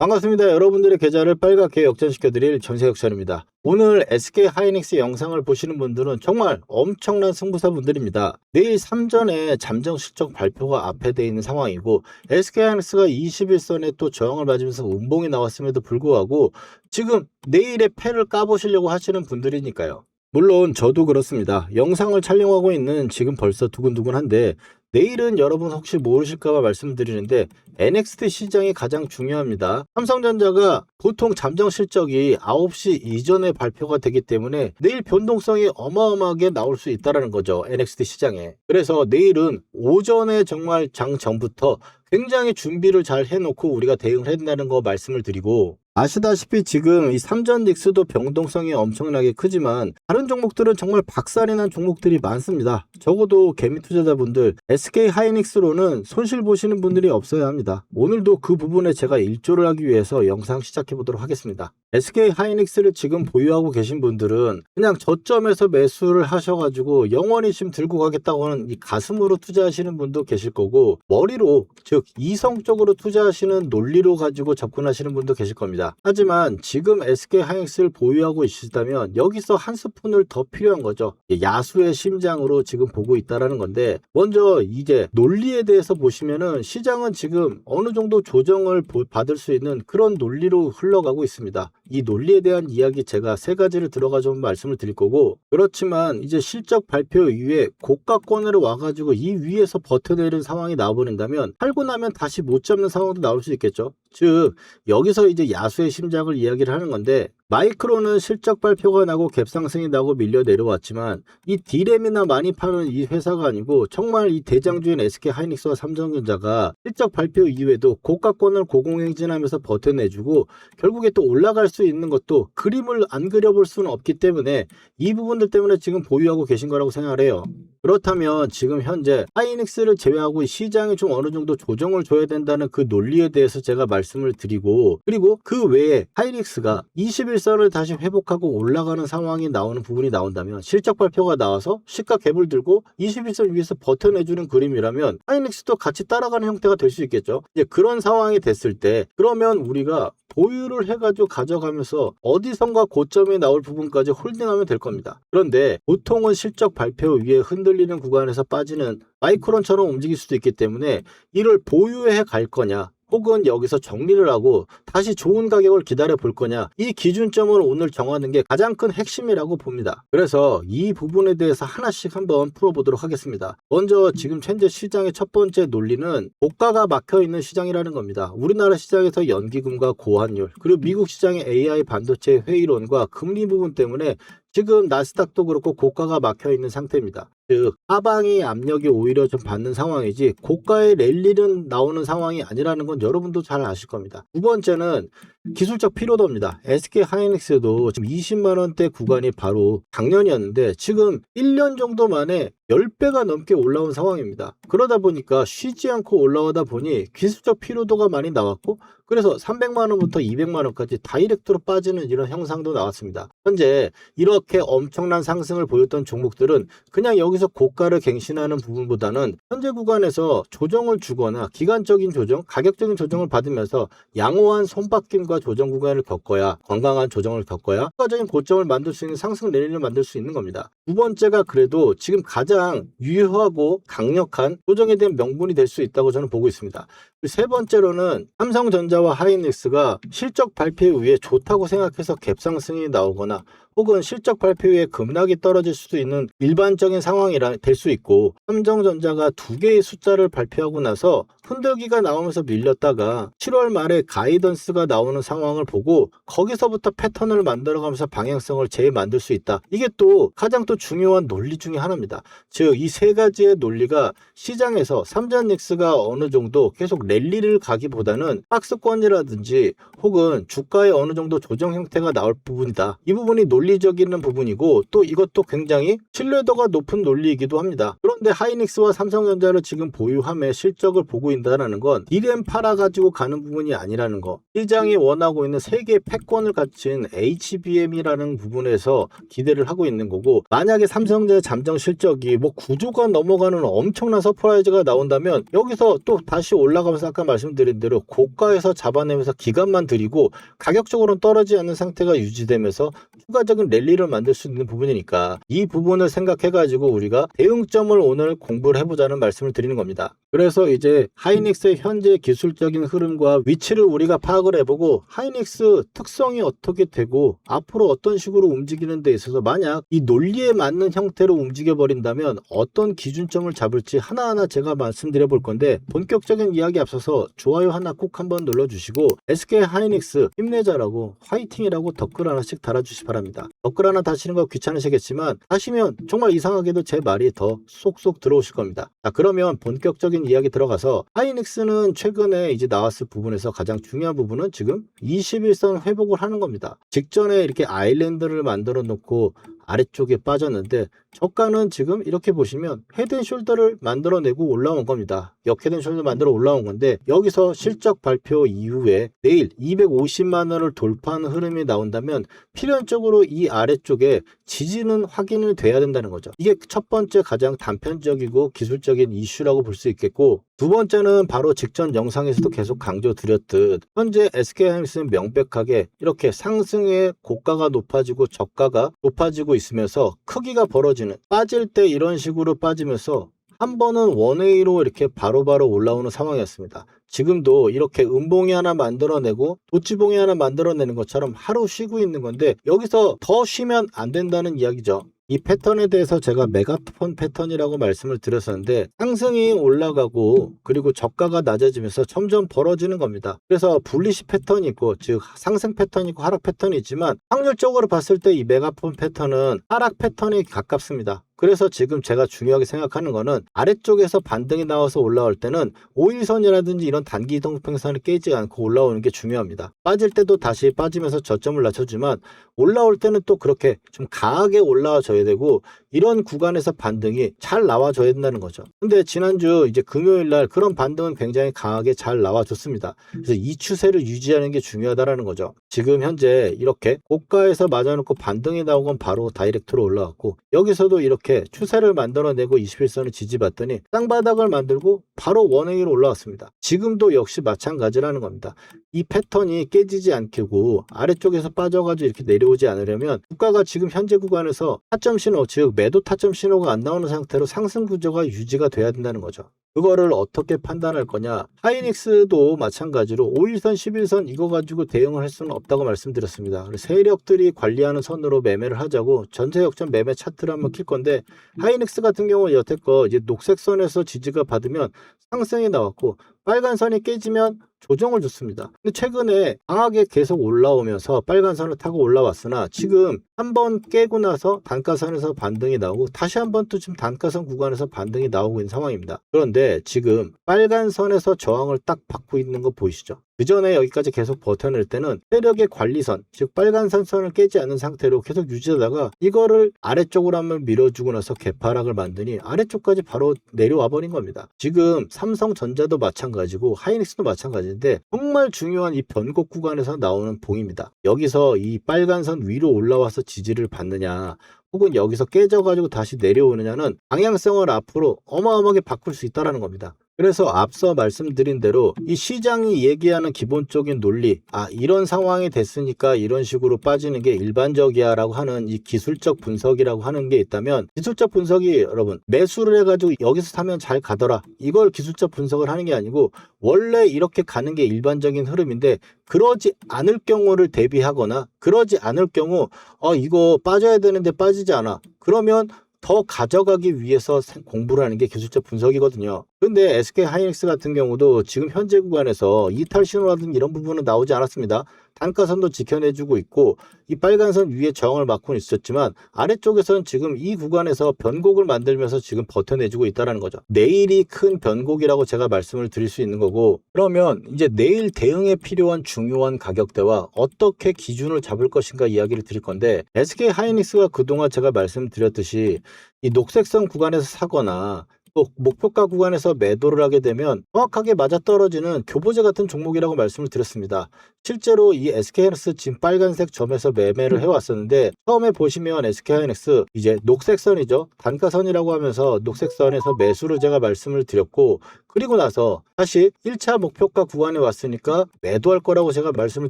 반갑습니다. 여러분들의 계좌를 빨갛게 역전시켜드릴 전세혁찬입니다. 오늘 SK하이닉스 영상을 보시는 분들은 정말 엄청난 승부사 분들입니다. 내일 3전에 잠정 실적 발표가 앞에 돼 있는 상황이고 SK하이닉스가 21선에 또 저항을 맞으면서 운봉이 나왔음에도 불구하고 지금 내일의 패를 까보시려고 하시는 분들이니까요. 물론 저도 그렇습니다. 영상을 촬영하고 있는 지금 벌써 두근두근한데 내일은 여러분 혹시 모르실까봐 말씀드리는데 NXT 시장이 가장 중요합니다. 삼성전자가 보통 잠정 실적이 9시 이전에 발표가 되기 때문에 내일 변동성이 어마어마하게 나올 수 있다는 거죠. NXT 시장에. 그래서 내일은 오전에 정말 장 전부터 굉장히 준비를 잘 해놓고 우리가 대응을 해야 된다는 거 말씀을 드리고, 아시다시피 지금 이 삼전 닉스도 변동성이 엄청나게 크지만 다른 종목들은 정말 박살이 난 종목들이 많습니다. 적어도 개미 투자자분들 SK하이닉스로는 손실 보시는 분들이 없어야 합니다. 오늘도 그 부분에 제가 일조를 하기 위해서 영상 시작해 보도록 하겠습니다. SK하이닉스를 지금 보유하고 계신 분들은 그냥 저점에서 매수를 하셔가지고 영원히 지금 들고 가겠다고 하는 이 가슴으로 투자하시는 분도 계실 거고, 머리로 즉 이성적으로 투자하시는 논리로 가지고 접근하시는 분도 계실 겁니다. 하지만 지금 SK하이닉스를 보유하고 있다면 여기서 한 스푼을 더 필요한 거죠. 야수의 심장으로 지금 보고 있다라는 건데, 먼저 이제 논리에 대해서 보시면은 시장은 지금 어느 정도 조정을 받을 수 있는 그런 논리로 흘러가고 있습니다. 이 논리에 대한 이야기 제가 세 가지를 들어가 좀 말씀을 드릴 거고, 그렇지만 이제 실적 발표 이후에 고가권으로 와가지고 이 위에서 버텨내는 상황이 나와버린다면 팔고 나면 다시 못 잡는 상황도 나올 수 있겠죠. 즉 여기서 이제 야수의 심장을 이야기를 하는 건데, 마이크론은 실적 발표가 나고 갭상승이 나고 밀려 내려왔지만 이 D램이나 많이 파는 이 회사가 아니고 정말 이 대장주인 SK하이닉스와 삼성전자가 실적 발표 이후에도 고가권을 고공행진하면서 버텨내주고 결국에 또 올라갈 수 있는 것도 그림을 안 그려볼 수는 없기 때문에 이 부분들 때문에 지금 보유하고 계신 거라고 생각을 해요. 그렇다면 지금 현재 하이닉스를 제외하고 시장이 좀 어느 정도 조정을 줘야 된다는 그 논리에 대해서 제가 말씀을 드리고, 그리고 그 외에 하이닉스가 21선을 다시 회복하고 올라가는 상황이 나오는 부분이 나온다면, 실적 발표가 나와서 시가 갭을 들고 21선 위에서 버텨내주는 그림이라면 하이닉스도 같이 따라가는 형태가 될 수 있겠죠. 이제 그런 상황이 됐을 때 그러면 우리가 보유를 해가지고 가져가면서 어디선가 고점이 나올 부분까지 홀딩하면 될 겁니다. 그런데 보통은 실적 발표 위에 흔들리는 구간에서 빠지는 마이크론처럼 움직일 수도 있기 때문에 이를 보유해 갈 거냐, 혹은 여기서 정리를 하고 다시 좋은 가격을 기다려 볼 거냐, 이 기준점을 오늘 정하는 게 가장 큰 핵심이라고 봅니다. 그래서 이 부분에 대해서 하나씩 한번 풀어보도록 하겠습니다. 먼저 지금 현재 시장의 첫 번째 논리는 고가가 막혀있는 시장이라는 겁니다. 우리나라 시장에서 연기금과 고환율, 그리고 미국 시장의 AI 반도체 회의론과 금리 부분 때문에 지금 나스닥도 그렇고 고가가 막혀있는 상태입니다. 즉 하방이 압력이 오히려 좀 받는 상황이지 고가의 랠리는 나오는 상황이 아니라는 건 여러분도 잘 아실 겁니다. 두 번째는 기술적 피로도입니다. SK하이닉스도 지금 20만원대 구간이 바로 작년이었는데 지금 1년 정도 만에 10배가 넘게 올라온 상황입니다. 그러다 보니까 쉬지 않고 올라오다 보니 기술적 피로도가 많이 나왔고, 그래서 300만원부터 200만원까지 다이렉트로 빠지는 이런 형상도 나왔습니다. 현재 이렇게 엄청난 상승을 보였던 종목들은 그냥 여기서 고가를 갱신하는 부분보다는 현재 구간에서 조정을 주거나 기간적인 조정, 가격적인 조정을 받으면서 양호한 손바뀜과 조정 구간을 겪어야, 건강한 조정을 겪어야 추가적인 고점을 만들 수 있는 상승 랠리를 만들 수 있는 겁니다. 두 번째가 그래도 지금 가장 유효하고 강력한 조정에 대한 명분이 될 수 있다고 저는 보고 있습니다. 세 번째로는 삼성전자와 하이닉스가 실적 발표 후에 좋다고 생각해서 갭상승이 나오거나 혹은 실적 발표 후에 급락이 떨어질 수도 있는 일반적인 상황이라 될 수 있고, 삼성전자가 두 개의 숫자를 발표하고 나서 흔들기가 나오면서 밀렸다가 7월 말에 가이던스가 나오는 상황을 보고 거기서부터 패턴을 만들어가면서 방향성을 재만들 수 있다. 이게 또 가장 또 중요한 논리 중에 하나입니다. 즉 이 세 가지의 논리가 시장에서 삼전닉스가 어느 정도 계속 랠리를 가기보다는 박스권이라든지 혹은 주가의 어느 정도 조정 형태가 나올 부분이다. 이 부분이 논리 논리적인 부분이고 또 이것도 굉장히 신뢰도가 높은 논리이기도 합니다. 그런데 하이닉스와 삼성전자를 지금 보유함에 실적을 보고 있다는 건 D램 팔아가지고 가는 부분이 아니라는 거. 시장이 원하고 있는 세계 패권을 갖춘 HBM이라는 부분에서 기대를 하고 있는 거고, 만약에 삼성전자 잠정 실적이 뭐 9조가 넘어가는 엄청난 서프라이즈가 나온다면 여기서 또 다시 올라가면서 아까 말씀드린 대로 고가에서 잡아내면서 기간만 들이고 가격적으로는 떨어지지 않는 상태가 유지되면서 추가적인 랠리를 만들 수 있는 부분이니까 이 부분을 생각해가지고 우리가 대응점을 오늘 공부를 해보자는 말씀을 드리는 겁니다. 그래서 이제 하이닉스의 현재 기술적인 흐름과 위치를 우리가 파악을 해보고 하이닉스 특성이 어떻게 되고 앞으로 어떤 식으로 움직이는 데 있어서 만약 이 논리에 맞는 형태로 움직여버린다면 어떤 기준점을 잡을지 하나하나 제가 말씀드려 볼 건데, 본격적인 이야기 앞서서 좋아요 하나 꼭 한번 눌러주시고 SK 하이닉스 힘내자라고 화이팅이라고 댓글 하나씩 달아주시 바랍니다. 댓글 하나 다시는 거 귀찮으시겠지만 하시면 정말 이상하게도 제 말이 더 쏙쏙 들어오실 겁니다. 자, 그러면 본격적인 이야기 들어가서 하이닉스는 최근에 이제 나왔을 부분에서 가장 중요한 부분은 지금 21선 회복을 하는 겁니다. 직전에 이렇게 아일랜드를 만들어 놓고 아래쪽에 빠졌는데 저가는 지금 이렇게 보시면 헤드앤숄더를 만들어내고 올라온 겁니다. 역헤드앤숄더 만들어 올라온 건데 여기서 실적 발표 이후에 내일 250만 원을 돌파하는 흐름이 나온다면 필연적으로 이 아래쪽에 지지는 확인이 돼야 된다는 거죠. 이게 첫 번째 가장 단편적이고 기술적인 이슈라고 볼 수 있겠고, 두 번째는 바로 직전 영상에서도 계속 강조드렸듯 현재 SK하이닉스는 명백하게 이렇게 상승의 고가가 높아지고 저가가 높아지고 있으면서 크기가 벌어지는, 빠질 때 이런 식으로 빠지면서 한 번은 원웨이로 이렇게 바로바로 올라오는 상황이었습니다. 지금도 이렇게 음봉이 하나 만들어내고 도치봉이 하나 만들어내는 것처럼 하루 쉬고 있는 건데 여기서 더 쉬면 안 된다는 이야기죠. 이 패턴에 대해서 제가 메가톤 패턴이라고 말씀을 드렸었는데 상승이 올라가고 그리고 저가가 낮아지면서 점점 벌어지는 겁니다. 그래서 불리시 패턴이 있고, 즉 상승 패턴이 있고 하락 패턴이 있지만 확률적으로 봤을 때 이 메가톤 패턴은 하락 패턴에 가깝습니다. 그래서 지금 제가 중요하게 생각하는 거는 아래쪽에서 반등이 나와서 올라올 때는 5일선이라든지 이런 단기 이동평선을 깨지 않고 올라오는 게 중요합니다. 빠질 때도 다시 빠지면서 저점을 낮춰주지만 올라올 때는 또 그렇게 좀 강하게 올라와줘야 되고 이런 구간에서 반등이 잘 나와줘야 된다는 거죠. 근데 지난주 이제 금요일날 그런 반등은 굉장히 강하게 잘 나와줬습니다. 그래서 이 추세를 유지하는 게 중요하다는 거죠. 지금 현재 이렇게 고가에서 맞아놓고 반등이 나오건 바로 다이렉트로 올라왔고 여기서도 이렇게 추세를 만들어내고 21선을 지지받더니 땅바닥을 만들고 바로 원웨이로 올라왔습니다. 지금도 역시 마찬가지라는 겁니다. 이 패턴이 깨지지 않고 아래쪽에서 빠져가지고 이렇게 내려오지 않으려면 주가가 지금 현재 구간에서 타점 신호, 즉 매도 타점 신호가 안 나오는 상태로 상승 구조가 유지가 돼야 된다는 거죠. 그거를 어떻게 판단할 거냐? 하이닉스도 마찬가지로 5일선, 11선 이거 가지고 대응을 할 수는 없다고 말씀드렸습니다. 세력들이 관리하는 선으로 매매를 하자고 전세 역전 매매 차트를 한번 킬 건데 하이닉스 같은 경우는 여태껏 이제 녹색 선에서 지지가 받으면 상승이 나왔고 빨간 선이 깨지면 조정을 줬습니다. 근데 최근에 강하게 계속 올라오면서 빨간 선을 타고 올라왔으나 지금 한번 깨고 나서 단가선에서 반등이 나오고 다시 한번 또 지금 단가선 구간에서 반등이 나오고 있는 상황입니다. 그런데 지금 빨간 선에서 저항을 딱 받고 있는 거 보이시죠? 그 전에 여기까지 계속 버텨낼 때는 세력의 관리선, 즉 빨간 선을 깨지 않는 상태로 계속 유지하다가 이거를 아래쪽으로 한번 밀어주고 나서 개파락을 만드니 아래쪽까지 바로 내려와 버린 겁니다. 지금 삼성전자도 마찬가지고 하이닉스도 마찬가지인데 정말 중요한 이 변곡 구간에서 나오는 봉입니다. 여기서 이 빨간 선 위로 올라와서 지지를 받느냐 혹은 여기서 깨져가지고 다시 내려오느냐는 방향성을 앞으로 어마어마하게 바꿀 수 있다는 겁니다. 그래서 앞서 말씀드린 대로 이 시장이 얘기하는 기본적인 논리, 이런 상황이 됐으니까 이런 식으로 빠지는 게 일반적이야 라고 하는 이 기술적 분석이라고 하는 게 있다면, 기술적 분석이 여러분 매수를 해가지고 여기서 사면 잘 가더라 이걸 기술적 분석을 하는 게 아니고 원래 이렇게 가는 게 일반적인 흐름인데 그러지 않을 경우를 대비하거나 그러지 않을 경우 이거 빠져야 되는데 빠지지 않아 그러면 더 가져가기 위해서 공부를 하는 게 기술적 분석이거든요. 근데 SK 하이닉스 같은 경우도 지금 현재 구간에서 이탈 신호라든지 이런 부분은 나오지 않았습니다. 단가선도 지켜내주고 있고 이 빨간선 위에 저항을 막고는 있었지만 아래쪽에서는 지금 이 구간에서 변곡을 만들면서 지금 버텨내주고 있다는 거죠. 내일이 큰 변곡이라고 제가 말씀을 드릴 수 있는 거고, 그러면 이제 내일 대응에 필요한 중요한 가격대와 어떻게 기준을 잡을 것인가 이야기를 드릴 건데, SK 하이닉스가 그동안 제가 말씀드렸듯이 이 녹색선 구간에서 사거나 또 목표가 구간에서 매도를 하게 되면 정확하게 맞아떨어지는 교보제 같은 종목이라고 말씀을 드렸습니다. 실제로 이 SK하이닉스 지금 빨간색 점에서 매매를 해왔었는데, 처음에 보시면 SK하이닉스 이제 녹색선이죠. 단가선이라고 하면서 녹색선에서 매수를 제가 말씀을 드렸고, 그리고 나서 다시 1차 목표가 구간에 왔으니까 매도할 거라고 제가 말씀을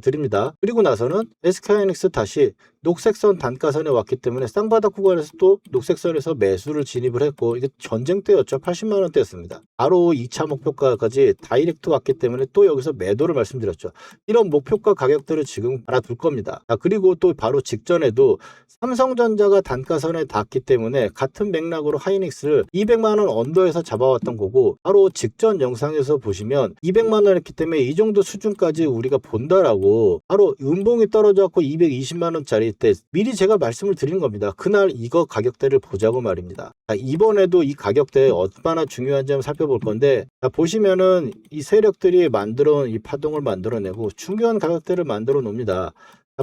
드립니다. 그리고 나서는 SK하이닉스 다시 녹색선 단가선에 왔기 때문에 쌍바닥 구간에서 또 녹색선에서 매수를 진입을 했고, 이게 전쟁 때였죠. 80만 원대였습니다. 바로 2차 목표가까지 다이렉트 왔기 때문에 또 여기서 매도를 말씀드렸죠. 이런 목표가 가격들을 지금 알아둘 겁니다. 그리고 또 바로 직전에도 삼성전자가 단가선에 닿았기 때문에 같은 맥락으로 하이닉스를 200만 원 언더에서 잡아왔던 거고, 바로 직전 영상에서 보시면 200만 원 했기 때문에 이 정도 수준까지 우리가 본다라고, 바로 음봉이 떨어져갖고 220만 원짜리 때 미리 제가 말씀을 드린 겁니다. 그날 이거 가격대를 보자고 말입니다. 이번에도 이 가격대 얼마나 중요한지 한번 살펴볼 건데, 보시면은 이 세력들이 만들어온 이 파동을 만들어내고 중요한 가격대를 만들어 놓습니다.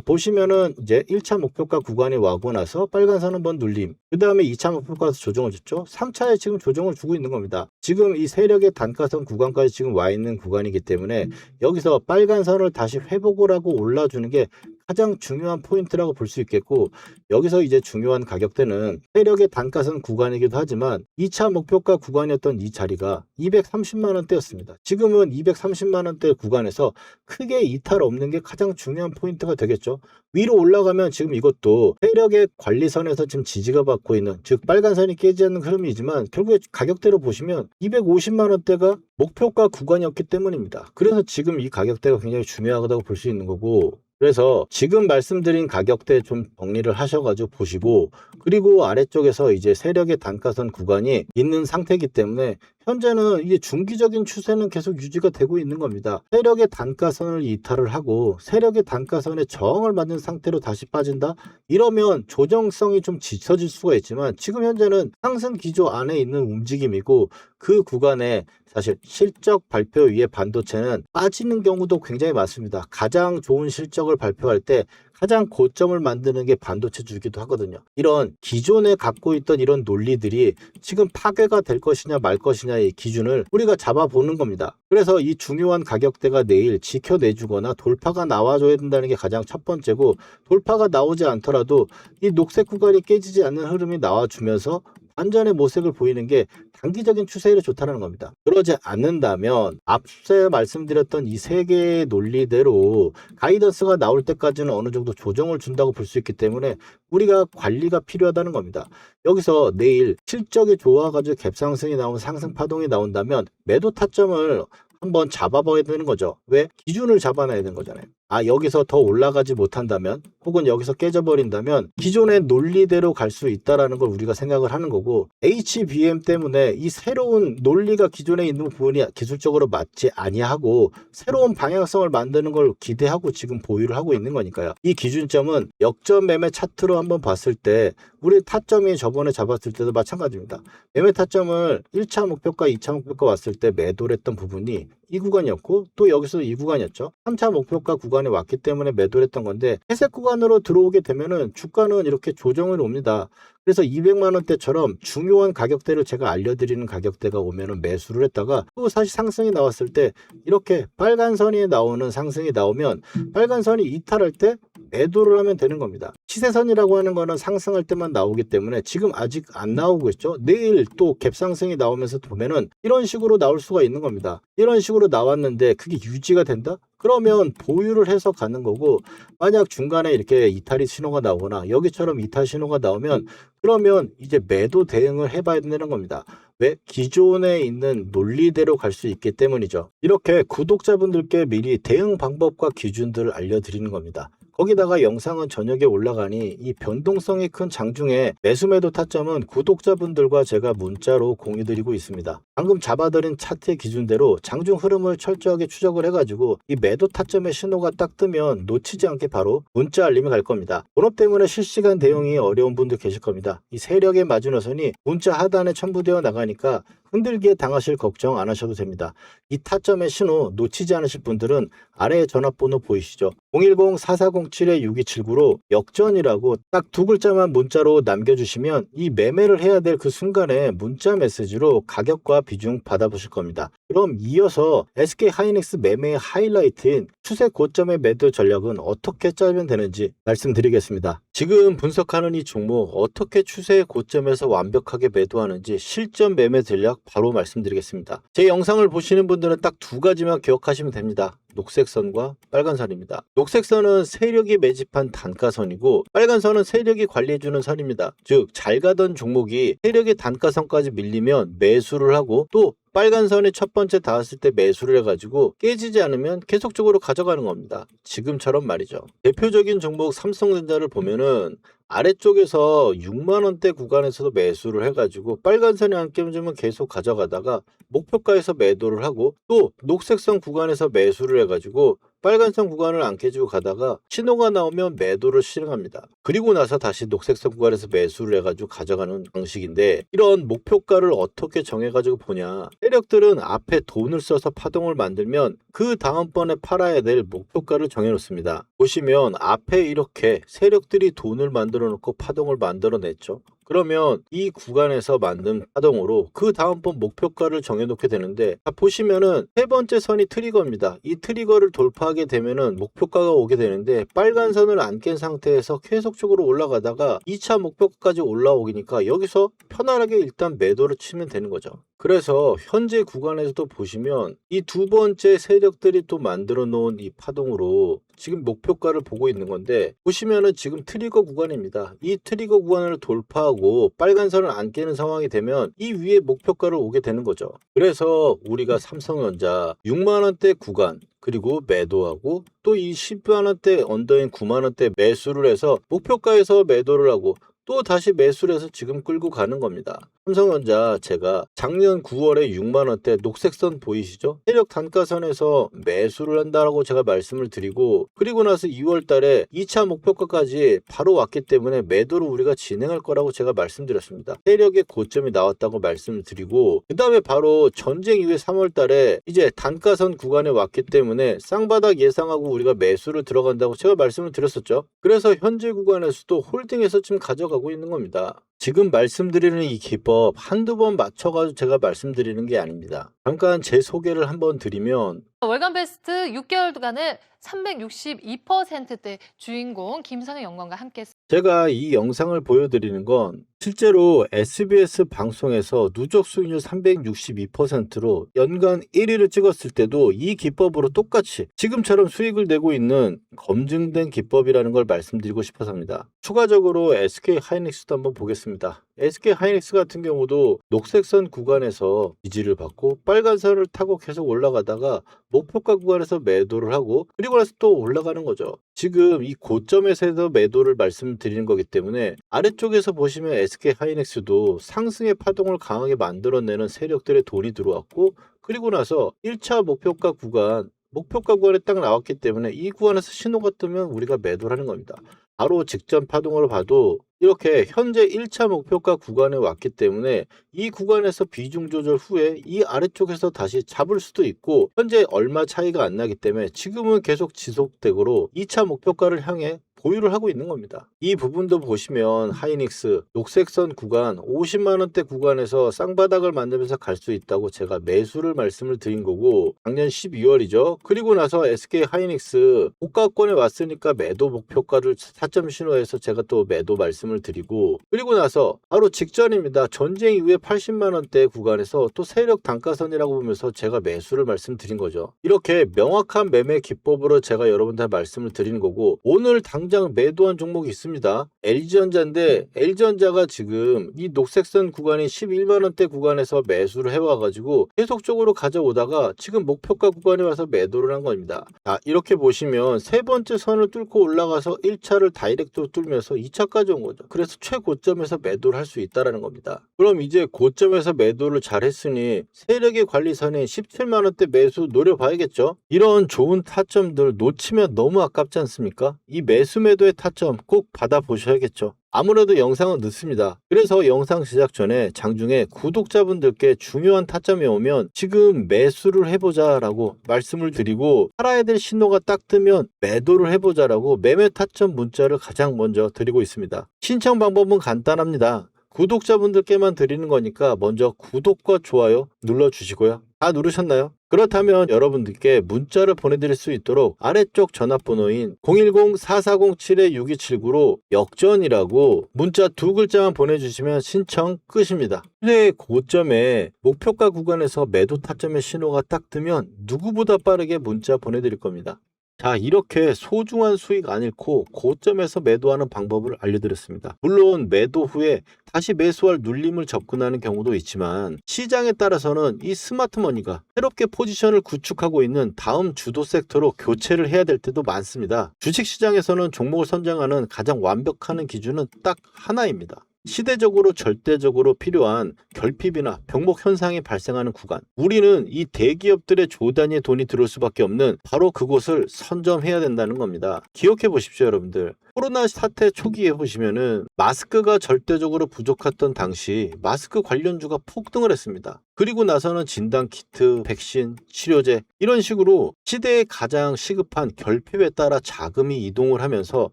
보시면은 이제 1차 목표가 구간에 와고 나서 빨간선 한번 눌림, 그 다음에 2차 목표가에서 조정을 줬죠. 3차에 지금 조정을 주고 있는 겁니다. 지금 이 세력의 단가선 구간까지 지금 와 있는 구간이기 때문에 여기서 빨간선을 다시 회복을 하고 올라주는 게 가장 중요한 포인트라고 볼 수 있겠고, 여기서 이제 중요한 가격대는 세력의 단가선 구간이기도 하지만 2차 목표가 구간이었던 이 자리가 230만 원대였습니다. 지금은 230만 원대 구간에서 크게 이탈 없는 게 가장 중요한 포인트가 되겠죠. 위로 올라가면 지금 이것도 세력의 관리선에서 지금 지지가 받고 있는, 즉 빨간선이 깨지 않는 흐름이지만 결국에 가격대로 보시면 250만 원대가 목표가 구간이었기 때문입니다. 그래서 지금 이 가격대가 굉장히 중요하다고 볼 수 있는 거고, 그래서 지금 말씀드린 가격대 좀 정리를 하셔가지고 보시고, 그리고 아래쪽에서 이제 세력의 단가선 구간이 있는 상태이기 때문에 현재는 이게 중기적인 추세는 계속 유지가 되고 있는 겁니다. 세력의 단가선을 이탈을 하고 세력의 단가선에 저항을 맞는 상태로 다시 빠진다? 이러면 조정성이 좀 짙어질 수가 있지만 지금 현재는 상승 기조 안에 있는 움직임이고, 그 구간에 사실 실적 발표 위에 반도체는 빠지는 경우도 굉장히 많습니다. 가장 좋은 실적을 발표할 때 가장 고점을 만드는 게 반도체 주기도 하거든요. 이런 기존에 갖고 있던 이런 논리들이 지금 파괴가 될 것이냐 말 것이냐의 기준을 우리가 잡아보는 겁니다. 그래서 이 중요한 가격대가 내일 지켜내주거나 돌파가 나와줘야 된다는 게 가장 첫 번째고, 돌파가 나오지 않더라도 이 녹색 구간이 깨지지 않는 흐름이 나와주면서 반전의 모색을 보이는 게 단기적인 추세에 좋다는 겁니다. 그러지 않는다면 앞서 말씀드렸던 이 세 개의 논리대로 가이던스가 나올 때까지는 어느 정도 조정을 준다고 볼 수 있기 때문에 우리가 관리가 필요하다는 겁니다. 여기서 내일 실적이 좋아가지고 갭상승이 나오면 상승 파동이 나온다면 매도 타점을 한번 잡아봐야 되는 거죠. 왜? 기준을 잡아놔야 되는 거잖아요. 여기서 더 올라가지 못한다면, 혹은 여기서 깨져버린다면 기존의 논리대로 갈 수 있다라는 걸 우리가 생각을 하는 거고, HBM 때문에 이 새로운 논리가 기존에 있는 부분이 기술적으로 맞지 아니하고 새로운 방향성을 만드는 걸 기대하고 지금 보유를 하고 있는 거니까요. 이 기준점은 역전 매매 차트로 한번 봤을 때 우리 타점이 저번에 잡았을 때도 마찬가지입니다. 매매 타점을 1차 목표가 2차 목표가 왔을 때 매도를 했던 부분이 이 구간이었고, 또 여기서 이 구간이었죠. 3차 목표가 구간에 왔기 때문에 매도를 했던 건데, 회색 구간으로 들어오게 되면은 주가는 이렇게 조정을 옵니다. 그래서 200만 원대처럼 중요한 가격대를 제가 알려드리는 가격대가 오면은 매수를 했다가 또 다시 상승이 나왔을 때, 이렇게 빨간 선이 나오는 상승이 나오면 빨간 선이 이탈할 때 매도를 하면 되는 겁니다. 시세선이라고 하는 거는 상승할 때만 나오기 때문에 지금 아직 안 나오고 있죠. 내일 또 갭상승이 나오면서 보면은 이런 식으로 나올 수가 있는 겁니다. 이런 식으로 나왔는데 그게 유지가 된다? 그러면 보유를 해서 가는 거고, 만약 중간에 이렇게 이탈이 신호가 나오거나 여기처럼 이탈 신호가 나오면 그러면 이제 매도 대응을 해봐야 되는 겁니다. 왜? 기존에 있는 논리대로 갈 수 있기 때문이죠. 이렇게 구독자분들께 미리 대응 방법과 기준들을 알려드리는 겁니다. 거기다가 영상은 저녁에 올라가니 이 변동성이 큰 장중에 매수매도 타점은 구독자분들과 제가 문자로 공유드리고 있습니다. 방금 잡아드린 차트의 기준대로 장중 흐름을 철저하게 추적을 해가지고 이 매도 타점의 신호가 딱 뜨면 놓치지 않게 바로 문자 알림이 갈 겁니다. 본업 때문에 실시간 대응이 어려운 분들 계실 겁니다. 이 세력의 마지노선이 문자 하단에 첨부되어 나가니까 흔들기에 당하실 걱정 안 하셔도 됩니다. 이 타점의 신호 놓치지 않으실 분들은 아래에 전화번호 보이시죠? 010-4407-6279로 역전이라고 딱 두 글자만 문자로 남겨주시면 이 매매를 해야 될 그 순간에 문자 메시지로 가격과 비중 받아보실 겁니다. 그럼 이어서 SK하이닉스 매매의 하이라이트인 추세 고점의 매도 전략은 어떻게 짜면 되는지 말씀드리겠습니다. 지금 분석하는 이 종목 어떻게 추세의 고점에서 완벽하게 매도하는지 실전 매매 전략 바로 말씀드리겠습니다. 제 영상을 보시는 분들은 딱 두 가지만 기억하시면 됩니다. 녹색선과 빨간선입니다. 녹색선은 세력이 매집한 단가선이고 빨간선은 세력이 관리해주는 선입니다. 즉 잘 가던 종목이 세력의 단가선까지 밀리면 매수를 하고 또 빨간선이 첫 번째 닿았을 때 매수를 해가지고 깨지지 않으면 계속적으로 가져가는 겁니다. 지금처럼 말이죠. 대표적인 종목 삼성전자를 보면은 아래쪽에서 6만원대 구간에서도 매수를 해가지고 빨간선이 안 깨지면 계속 가져가다가 목표가에서 매도를 하고 또 녹색선 구간에서 매수를 해가지고 빨간선 구간을 안 깨지고 가다가 신호가 나오면 매도를 실행합니다. 그리고 나서 다시 녹색선 구간에서 매수를 해가지고 가져가는 방식인데 이런 목표가를 어떻게 정해가지고 보냐. 세력들은 앞에 돈을 써서 파동을 만들면 그 다음번에 팔아야 될 목표가를 정해놓습니다. 보시면 앞에 이렇게 세력들이 돈을 만들어 놓고 파동을 만들어냈죠. 그러면 이 구간에서 만든 파동으로 그 다음번 목표가를 정해놓게 되는데 보시면은 세 번째 선이 트리거입니다. 이 트리거를 돌파하게 되면은 목표가가 오게 되는데 빨간 선을 안 깬 상태에서 계속적으로 올라가다가 2차 목표가까지 올라오기니까 여기서 편안하게 일단 매도를 치면 되는 거죠. 그래서 현재 구간에서도 보시면 이 두 번째 세력들이 또 만들어 놓은 이 파동으로 지금 목표가를 보고 있는 건데 보시면은 지금 트리거 구간입니다. 이 트리거 구간을 돌파하고 빨간 선을 안 깨는 상황이 되면 이 위에 목표가를 오게 되는 거죠. 그래서 우리가 삼성전자 6만원대 구간 그리고 매도하고 또 이 10만원대 언더인 9만원대 매수를 해서 목표가에서 매도를 하고 또 다시 매수를 해서 지금 끌고 가는 겁니다. 삼성전자 제가 작년 9월에 6만원대 녹색선 보이시죠? 세력 단가선에서 매수를 한다라고 제가 말씀을 드리고 그리고 나서 2월 달에 2차 목표가까지 바로 왔기 때문에 매도를 우리가 진행할 거라고 제가 말씀드렸습니다. 세력의 고점이 나왔다고 말씀을 드리고 그 다음에 바로 전쟁 이후에 3월 달에 이제 단가선 구간에 왔기 때문에 쌍바닥 예상하고 우리가 매수를 들어간다고 제가 말씀을 드렸었죠. 그래서 현재 구간에서도 홀딩해서 지금 가져가고 있는 겁니다. 지금 말씀드리는 이 기법 한두 번 맞춰가지고 제가 말씀드리는 게 아닙니다. 잠깐 제 소개를 한번 드리면 월간 베스트 6개월간의 362%대 주인공 김성현 연구원과 함께 제가 이 영상을 보여드리는 건 실제로 SBS 방송에서 누적 수익률 362%로 연간 1위를 찍었을 때도 이 기법으로 똑같이 지금처럼 수익을 내고 있는 검증된 기법이라는 걸 말씀드리고 싶어서입니다. 추가적으로 SK하이닉스도 한번 보겠습니다. SK하이닉스 같은 경우도 녹색선 구간에서 지지를 받고 빨간선을 타고 계속 올라가다가 목표가 구간에서 매도를 하고 그리고 나서 또 올라가는 거죠. 지금 이 고점에서 매도를 말씀드리는 거기 때문에 아래쪽에서 보시면 SK하이닉스도 상승의 파동을 강하게 만들어내는 세력들의 돈이 들어왔고 그리고 나서 1차 목표가 구간에 딱 나왔기 때문에 이 구간에서 신호가 뜨면 우리가 매도를 하는 겁니다. 바로 직전 파동으로 봐도 이렇게 현재 1차 목표가 구간에 왔기 때문에 이 구간에서 비중 조절 후에 이 아래쪽에서 다시 잡을 수도 있고 현재 얼마 차이가 안 나기 때문에 지금은 계속 지속되고 2차 목표가를 향해 보유를 하고 있는 겁니다. 이 부분도 보시면 하이닉스 녹색선 구간 50만원대 구간에서 쌍바닥을 만들면서 갈 수 있다고 제가 매수를 말씀을 드린 거고 작년 12월이죠. 그리고 나서 SK 하이닉스 고가권에 왔으니까 매도 목표가를 4점 신호해서 제가 또 매도 말씀을 드리고 그리고 나서 바로 직전입니다. 전쟁 이후에 80만원대 구간에서 또 세력 단가선이라고 보면서 제가 매수를 말씀드린 거죠. 이렇게 명확한 매매 기법으로 제가 여러분들 말씀을 드리는 거고 오늘 당장 당장 매도한 종목이 있습니다. LG전자인데 LG전자가 지금 이 녹색선 구간인 11만원대 구간에서 매수를 해와가지고 계속적으로 가져오다가 지금 목표가 구간에 와서 매도를 한 겁니다. 자, 이렇게 보시면 세 번째 선을 뚫고 올라가서 1차를 다이렉트로 뚫면서 2차까지 온 거죠. 그래서 최고점에서 매도를 할 수 있다는 겁니다. 그럼 이제 고점에서 매도를 잘 했으니 세력의 관리선인 17만원대 매수 노려봐야겠죠. 이런 좋은 타점들 놓치면 너무 아깝지 않습니까? 이 매수 매도의 타점 꼭 받아보셔야겠죠. 아무래도 영상은 늦습니다. 그래서 영상 제작 전에 장중에 구독자분들께 중요한 타점이 오면 지금 매수를 해보자 라고 말씀을 드리고, 팔아야 될 신호가 딱 뜨면 매도를 해보자 라고 매매 타점 문자를 가장 먼저 드리고 있습니다. 신청 방법은 간단합니다. 구독자분들께만 드리는 거니까 먼저 구독과 좋아요 눌러주시고요. 다 누르셨나요? 그렇다면 여러분들께 문자를 보내드릴 수 있도록 아래쪽 전화번호인 010-4407-6279로 역전이라고 문자 2글자만 보내주시면 신청 끝입니다. 시대의 고점에 목표가 구간에서 매도 타점의 신호가 딱 뜨면 누구보다 빠르게 문자 보내드릴 겁니다. 자, 이렇게 소중한 수익 안 잃고 고점에서 매도하는 방법을 알려드렸습니다. 물론 매도 후에 다시 매수할 눌림을 접근하는 경우도 있지만 시장에 따라서는 이 스마트머니가 새롭게 포지션을 구축하고 있는 다음 주도 섹터로 교체를 해야 될 때도 많습니다. 주식시장에서는 종목을 선정하는 가장 완벽한 기준은 딱 하나입니다. 시대적으로 절대적으로 필요한 결핍이나 병목 현상이 발생하는 구간, 우리는 이 대기업들의 조단위의 돈이 들어올 수밖에 없는 바로 그곳을 선점해야 된다는 겁니다. 기억해 보십시오, 여러분들. 코로나 사태 초기에 보시면은 마스크가 절대적으로 부족했던 당시 마스크 관련주가 폭등을 했습니다. 그리고 나서는 진단키트, 백신, 치료제 이런 식으로 시대에 가장 시급한 결핍에 따라 자금이 이동을 하면서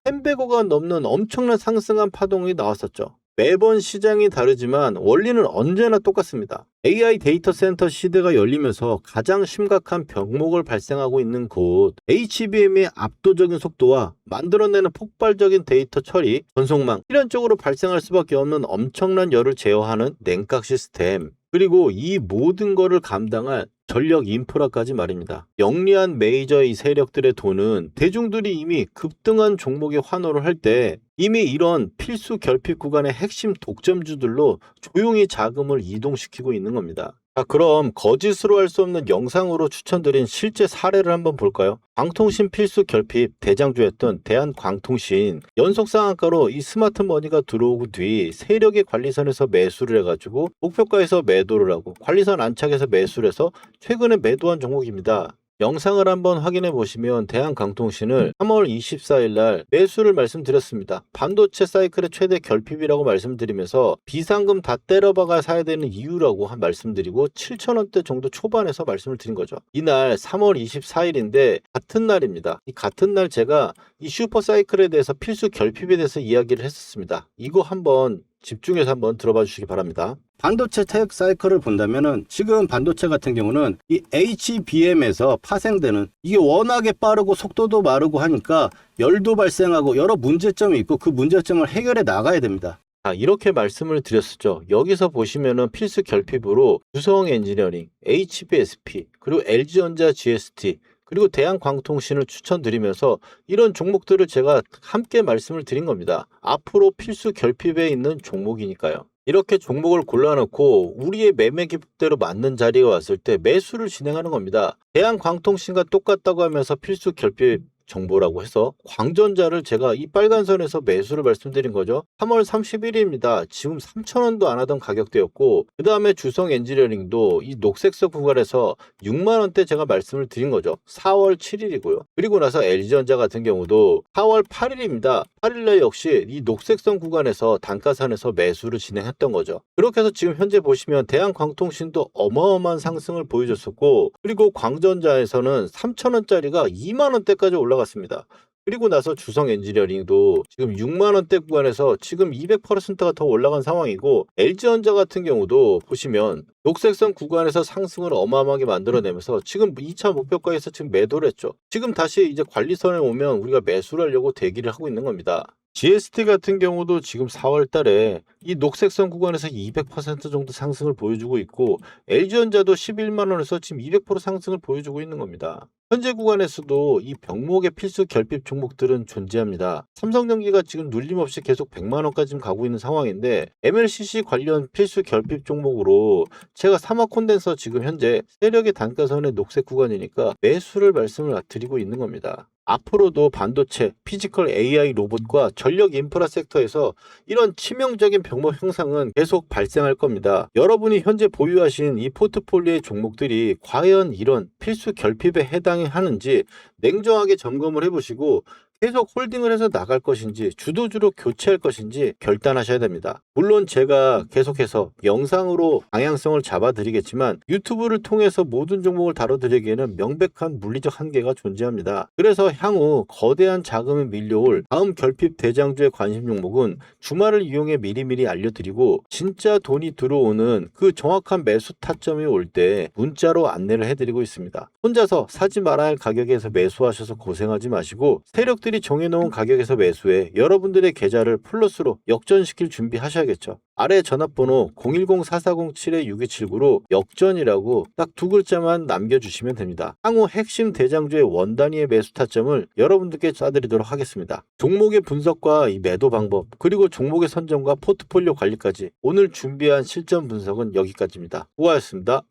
1,100억가 넘는 엄청난 상승한 파동이 나왔었죠. 매번 시장이 다르지만 원리는 언제나 똑같습니다. AI 데이터 센터 시대가 열리면서 가장 심각한 병목을 발생하고 있는 곳, HBM의 압도적인 속도와 만들어내는 폭발적인 데이터 처리, 전송망, 필연적으로 발생할 수밖에 없는 엄청난 열을 제어하는 냉각 시스템, 그리고 이 모든 거를 감당할 전력 인프라까지 말입니다. 영리한 메이저 이 세력들의 돈은 대중들이 이미 급등한 종목에 환호를 할 때 이미 이런 필수 결핍 구간의 핵심 독점주들로 조용히 자금을 이동시키고 있는 겁니다. 자, 그럼 거짓으로 할 수 없는 영상으로 추천드린 실제 사례를 한번 볼까요? 광통신 필수 결핍 대장주였던 대한광통신 연속 상한가로 이 스마트머니가 들어오고 뒤 세력의 관리선에서 매수를 해가지고 목표가에서 매도를 하고 관리선 안착에서 매수를 해서 최근에 매도한 종목입니다. 영상을 한번 확인해 보시면 대한광통신을 3월 24일 날 매수를 말씀드렸습니다. 반도체 사이클의 최대 결핍이라고 말씀드리면서 비상금 다 때려박아 사야 되는 이유라고 말씀드리고 7,000원대 정도 초반에서 말씀을 드린 거죠. 이날 3월 24일인데 같은 날입니다. 이 같은 날 제가 이 슈퍼 사이클에 대해서 필수 결핍에 대해서 이야기를 했었습니다. 이거 한번 집중해서 한번 들어봐 주시기 바랍니다. 반도체 텍 사이클을 본다면은 지금 반도체 같은 경우는 이 HBM에서 파생되는 이게 워낙에 빠르고 속도도 마르고 하니까 열도 발생하고 여러 문제점이 있고 그 문제점을 해결해 나가야 됩니다. 자, 이렇게 말씀을 드렸었죠. 여기서 보시면은 필수 결핍으로 두성 엔지니어링, HBSP, 그리고 LG전자 GST, 그리고 대한광통신을 추천드리면서 이런 종목들을 제가 함께 말씀을 드린 겁니다. 앞으로 필수 결핍에 있는 종목이니까요. 이렇게 종목을 골라놓고 우리의 매매 기법대로 맞는 자리가 왔을 때 매수를 진행하는 겁니다. 대한광통신과 똑같다고 하면서 필수 결핍 정보라고 해서 광전자를 제가 이 빨간 선에서 매수를 말씀드린 거죠. 3월 31일입니다. 지금 3,000원도 안 하던 가격대였고, 그 다음에 주성 엔지니어링도 이 녹색선 구간에서 6만원대 제가 말씀을 드린 거죠. 4월 7일이고요. 그리고 나서 LG전자 같은 경우도 4월 8일입니다. 8일날 역시 이 녹색선 구간에서 단가선에서 매수를 진행했던 거죠. 그렇게 해서 지금 현재 보시면 대한광통신도 어마어마한 상승을 보여줬었고, 그리고 광전자에서는 3,000원짜리가 2만원대까지 올라갔습니다. 그리고 나서 주성 엔지니어링도 지금 6만원대 구간에서 지금 200%가 더 올라간 상황이고, LG전자 같은 경우도 보시면 녹색선 구간에서 상승을 어마어마하게 만들어내면서 지금 2차 목표가에서 지금 매도를 했죠. 지금 다시 이제 관리선에 오면 우리가 매수를 하려고 대기를 하고 있는 겁니다. GST 같은 경우도 지금 4월 달에 이 녹색선 구간에서 200% 정도 상승을 보여주고 있고 LG전자도 11만 원에서 지금 200% 상승을 보여주고 있는 겁니다. 현재 구간에서도 이 병목의 필수 결핍 종목들은 존재합니다. 삼성전기가 지금 눌림없이 계속 100만 원까지 지금 가고 있는 상황인데 MLCC 관련 필수 결핍 종목으로 제가 사마 콘덴서 지금 현재 세력의 단가선의 녹색 구간이니까 매수를 말씀을 드리고 있는 겁니다. 앞으로도 반도체, 피지컬 AI 로봇과 전력 인프라 섹터에서 이런 치명적인 병목 형상은 계속 발생할 겁니다. 여러분이 현재 보유하신 이 포트폴리오의 종목들이 과연 이런 필수 결핍에 해당하는지 냉정하게 점검을 해보시고 계속 홀딩을 해서 나갈 것인지 주도주로 교체할 것인지 결단하셔야 됩니다. 물론 제가 계속해서 영상으로 방향성을 잡아드리겠지만 유튜브를 통해서 모든 종목을 다뤄드리기에는 명백한 물리적 한계가 존재합니다. 그래서 향후 거대한 자금이 밀려올 다음 결핍 대장주의 관심 종목은 주말을 이용해 미리미리 알려드리고 진짜 돈이 들어오는 그 정확한 매수 타점이 올 때 문자로 안내를 해드리고 있습니다. 혼자서 사지 말아야 할 가격에서 매수하셔서 고생하지 마시고 세력들이 정해놓은 가격에서 매수해 여러분들의 계좌를 플러스로 역전시킬 준비하셔야겠죠. 아래 전화번호 010-4407-6279로 역전이라고 딱 두 글자만 남겨주시면 됩니다. 향후 핵심 대장주의 원 단위의 매수 타점을 여러분들께 쏴드리도록 하겠습니다. 종목의 분석과 이 매도 방법 그리고 종목의 선정과 포트폴리오 관리까지 오늘 준비한 실전 분석은 여기까지입니다. 수고하셨습니다.